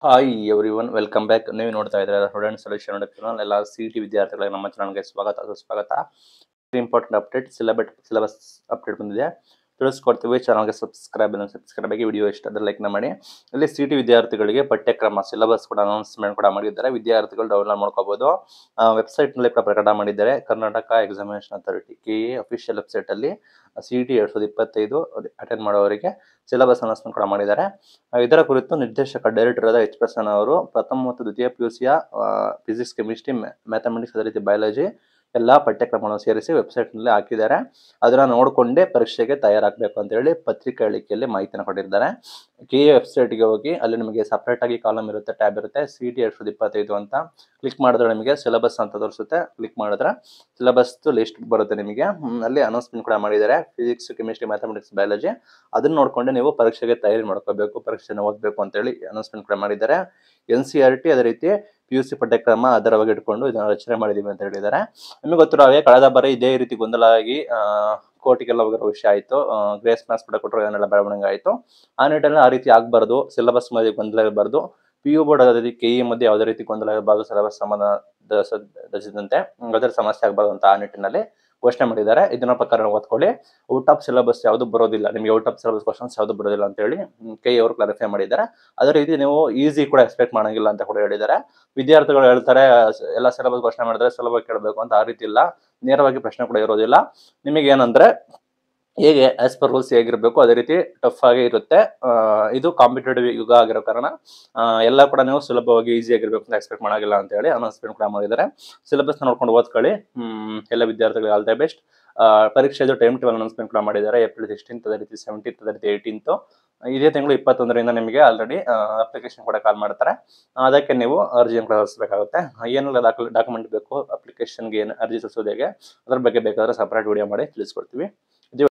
Hi everyone welcome back. ನೀವು ನೋಡ್ತಾ ಇದ್ದಾರೆ ಸ್ಟೂಡೆಂಟ್ ಸೊಲ್ಯೂಷನ್ ಚಾನಲ್. ಎಲ್ಲ ಸಿ.ಟಿ ವಿದ್ಯಾರ್ಥಿಗಳಿಗೆ ನಮ್ಮ ಚಾನಲ್ಗೆ ಸುಸ್ವಾಗತ. ಇಂಪಾರ್ಟೆಂಟ್ ಅಪ್ಡೇಟ್ ಸಿಲೆಬಸ್ ಅಪ್ಡೇಟ್ ಬಂದಿದೆ, ತಿಳಿಸ್ಕೊಡ್ತೀವಿ. ಚಾನಲ್ಗೆ ಸಬ್ಸ್ಕ್ರೈಬ್ ಆಗಿ, ವಿಡಿಯೋ ಇಷ್ಟ ಆದರೆ ಲೈಕ್ ಮಾಡಿ. ಇಲ್ಲಿ ಸಿ.ಟಿ ವಿದ್ಯಾರ್ಥಿಗಳಿಗೆ ಪಠ್ಯಕ್ರಮ ಸಿಲೆಬಸ್ ಕೂಡ ಅನೌನ್ಸ್ಮೆಂಟ್ ಕೂಡ ಮಾಡಿದ್ದಾರೆ. ವಿದ್ಯಾರ್ಥಿಗಳು ಡೌನ್ಲೋಡ್ ಮಾಡ್ಕೋಬಹುದು. ವೆಬ್ಸೈಟ್ನಲ್ಲಿ ಕೂಡ ಪ್ರಕಟ ಮಾಡಿದ್ದಾರೆ. Karnataka examination authority KE official ವೆಬ್ಸೈಟಲ್ಲಿ CET 2025 ಅಟೆಂಡ್ ಮಾಡೋರಿಗೆ ಸಿಲೆಬಸ್ ಅನೌನ್ಸ್ಮೆಂಟ್ ಕೂಡ ಮಾಡಿದ್ದಾರೆ. ಇದರ ಕುರಿತು ನಿರ್ದೇಶಕ ಡೈರೆಕ್ಟರ್ ಆದ H. ಪ್ರಸನ್ನ ಅವರು ಪ್ರಥಮ ಮತ್ತು ದ್ವಿತೀಯ PUCಯ ಫಿಸಿಕ್ಸ್, ಕೆಮಿಸ್ಟ್ರಿ, ಮ್ಯಾಥಮೆಟಿಕ್ಸ್ ಅದೇ ರೀತಿ ಬಯಾಲಜಿ ಎಲ್ಲಾ ಪಠ್ಯಕ್ರಮಗಳನ್ನು ಸೇರಿಸಿ ವೆಬ್ಸೈಟ್ನಲ್ಲಿ ಹಾಕಿದ್ದಾರೆ. ಅದನ್ನ ನೋಡಿಕೊಂಡೇ ಪರೀಕ್ಷೆಗೆ ತಯಾರಾಗಬೇಕು ಅಂತ ಹೇಳಿ ಪತ್ರಿಕಾ ಹೇಳಿಕೆಯಲ್ಲಿ ಮಾಹಿತಿಯನ್ನು ಕೊಟ್ಟಿದ್ದಾರೆ. KE ವೆಬ್ಸೈಟ್ಗೆ ಹೋಗಿ ಅಲ್ಲಿ ನಿಮಗೆ ಸಪರೇಟ್ ಆಗಿ ಕಾಲಮ್ ಇರುತ್ತೆ, ಟ್ಯಾಬ್ ಇರುತ್ತೆ. CET 2025 ಅಂತ ಕ್ಲಿಕ್ ಮಾಡಿದ್ರೆ ನಿಮಗೆ ಸಿಲೆಬಸ್ ಅಂತ ತೋರಿಸುತ್ತೆ. ಕ್ಲಿಕ್ ಮಾಡಿದ್ರೆ ಸಿಲೆಬಸ್ ಲಿಸ್ಟ್ ಬರುತ್ತೆ ನಿಮಗೆ. ಅಲ್ಲಿ ಅನೌನ್ಸ್ಮೆಂಟ್ ಕೂಡ ಮಾಡಿದ್ದಾರೆ. ಫಿಸಿಕ್ಸ್, ಕೆಮಿಸ್ಟ್ರಿ, ಮ್ಯಾಥಮೆಟಿಕ್ಸ್, ಬಯಾಲಜಿ ಅದನ್ನ ನೋಡ್ಕೊಂಡು ನೀವು ಪರೀಕ್ಷೆಗೆ ತಯಾರಿ ಮಾಡ್ಕೋಬೇಕು, ಪರೀಕ್ಷೆನ ಓದಬೇಕು ಅಂತ ಹೇಳಿ ಅನೌನ್ಸ್ಮೆಂಟ್ ಕೂಡ ಮಾಡಿದ್ದಾರೆ. NCERT ಅದೇ ರೀತಿ PUC ಪಠ್ಯಕ್ರಮ ಅದರವಾಗಿ ಇಟ್ಕೊಂಡು ಇದನ್ನ ರಚನೆ ಮಾಡಿದೀವಿ ಅಂತ ಹೇಳಿದ್ದಾರೆ. ನಿಮಗೆ ಗೊತ್ತಿರೋ ಹಾಗೆ ಕಳೆದ ಬಾರಿ ಇದೇ ರೀತಿ ಗೊಂದಲ ಆಗಿ ಕೋರ್ಟಿಗೆಲ್ಲ ಹೋಗಿರೋ ವಿಷಯ ಆಯಿತು. ಗ್ರೇಸ್ ಮಾರ್ಕ್ಸ್ ಕೂಡ ಕೊಟ್ಟರು, ಏನೆಲ್ಲ ಬೆಳವಣಿಗೆ ಆಯಿತು. ಆ ನಿಟ್ಟಿನಲ್ಲಿ ಆ ರೀತಿ ಆಗಬಾರ್ದು, ಸಿಲೆಬಸ್ ಮಧ್ಯೆ ಗೊಂದಲ ಇರಬಾರ್ದು. PU ಬೋರ್ಡ್ ಅದೇ ರೀತಿ KE ಮಧ್ಯೆ ಯಾವುದೇ ರೀತಿ ಗೊಂದಲ ಇರಬಾರ್ದು, ಸಿಲೆಬಸ್ ಸಂಬಂಧಿಸಿದಂತೆ ಅದರ ಸಮಸ್ಯೆ ಆಗಬಾರ್ದು ಅಂತ ಆ ನಿಟ್ಟಿನಲ್ಲಿ ಘೋಷಣೆ ಮಾಡಿದ್ದಾರೆ. ಇದನ್ನ ಪ್ರಕಾರ ಓದ್ಕೊಳ್ಳಿ. ಔಟ್ ಆಫ್ ಸಿಲೆಬಸ್ ಯಾವುದು ಬರೋದಿಲ್ಲ, ನಿಮಗೆ ಔಟ್ ಆಫ್ ಸಿಲೆಬಸ್ ಕ್ವಶನ್ಸ್ ಯಾವುದು ಬರೋದಿಲ್ಲ ಅಂತ ಹೇಳಿ KE ಅವರು ಕ್ಲಾರಿಫೈ ಮಾಡಿದ್ದಾರೆ. ಅದೇ ರೀತಿ ನೀವು ಈಸಿ ಕೂಡ ಎಕ್ಸ್ಪೆಕ್ಟ್ ಮಾಡಂಗಿಲ್ಲ ಅಂತ ಕೂಡ ಹೇಳಿದ್ದಾರೆ. ವಿದ್ಯಾರ್ಥಿಗಳು ಹೇಳ್ತಾರೆ ಎಲ್ಲ ಸಿಲೆಬಸ್ ಘೋಷಣೆ ಮಾಡಿದ್ರೆ ಸುಲಭವಾಗಿ ಕೇಳಬೇಕು ಅಂತ. ಆ ರೀತಿ ಇಲ್ಲ, ನೇರವಾಗಿ ಪ್ರಶ್ನೆ ಕೂಡ ಇರೋದಿಲ್ಲ. ನಿಮಗೆ ಏನಂದ್ರೆ ಹೇಗೆ ಆಸ್ ಪರ್ ರೂಲ್ಸ್ ಹೇಗಿರಬೇಕು ಅದೇ ರೀತಿ ಟಫ್ ಆಗಿ ಇರುತ್ತೆ. ಇದು ಕಾಂಪಿಟೇಟಿವ್ ಯುಗ ಆಗಿರೋ ಕಾರಣ ಎಲ್ಲ ಕೂಡ ನೀವು ಸುಲಭವಾಗಿ ಈಸಿಯಾಗಿರ್ಬೇಕು ಅಂತ ಎಕ್ಸ್ಪೆಕ್ಟ್ ಮಾಡಾಗಿಲ್ಲ ಅಂತ ಹೇಳಿ ಅನೌನ್ಸ್ಮೆಂಟ್ ಕೂಡ ಮಾಡಿದ್ದಾರೆ. ಸಿಲೆಬಸ್ ನೋಡ್ಕೊಂಡು ಓದ್ಕೊಳ್ಳಿ. ಎಲ್ಲ ವಿದ್ಯಾರ್ಥಿಗಳಿಗೆ ಆಲ್ ದ ಬೆಸ್ಟ್. ಪರೀಕ್ಷೆದು ಟೈಮ್ ಟೇಬಲ್ ಅನೌನ್ಸ್ಮೆಂಟ್ ಕೂಡ ಮಾಡಿದ್ದಾರೆ. April 16th ಅದೇ ರೀತಿ 17th ಅದೇ ರೀತಿ 18th ಇದೇ ತಿಂಗಳು 21ರಿಂದ ನಿಮಗೆ ಆಲ್ರೆಡಿ ಅಪ್ಲಿಕೇಶನ್ ಕೂಡ ಕಾಲ್ ಮಾಡ್ತಾರೆ. ಅದಕ್ಕೆ ನೀವು ಅರ್ಜಿಯನ್ನು ಕೂಡ ಸಲ್ಲಿಸಬೇಕಾಗುತ್ತೆ. ಏನೆಲ್ಲ ಡಾಕ್ಯುಮೆಂಟ್ ಬೇಕು, ಅಪ್ಲಿಕೇಶನ್ಗೆ ಏನು ಅರ್ಜಿ ಸಲ್ಲಿಸೋದು ಹೇಗೆ, ಅದ್ರ ಬಗ್ಗೆ ಬೇಕಾದ್ರೆ ಸಪರೇಟ್ ವಿಡಿಯೋ ಮಾಡಿ ತಿಳಿಸ್ಕೊಡ್ತೀವಿ.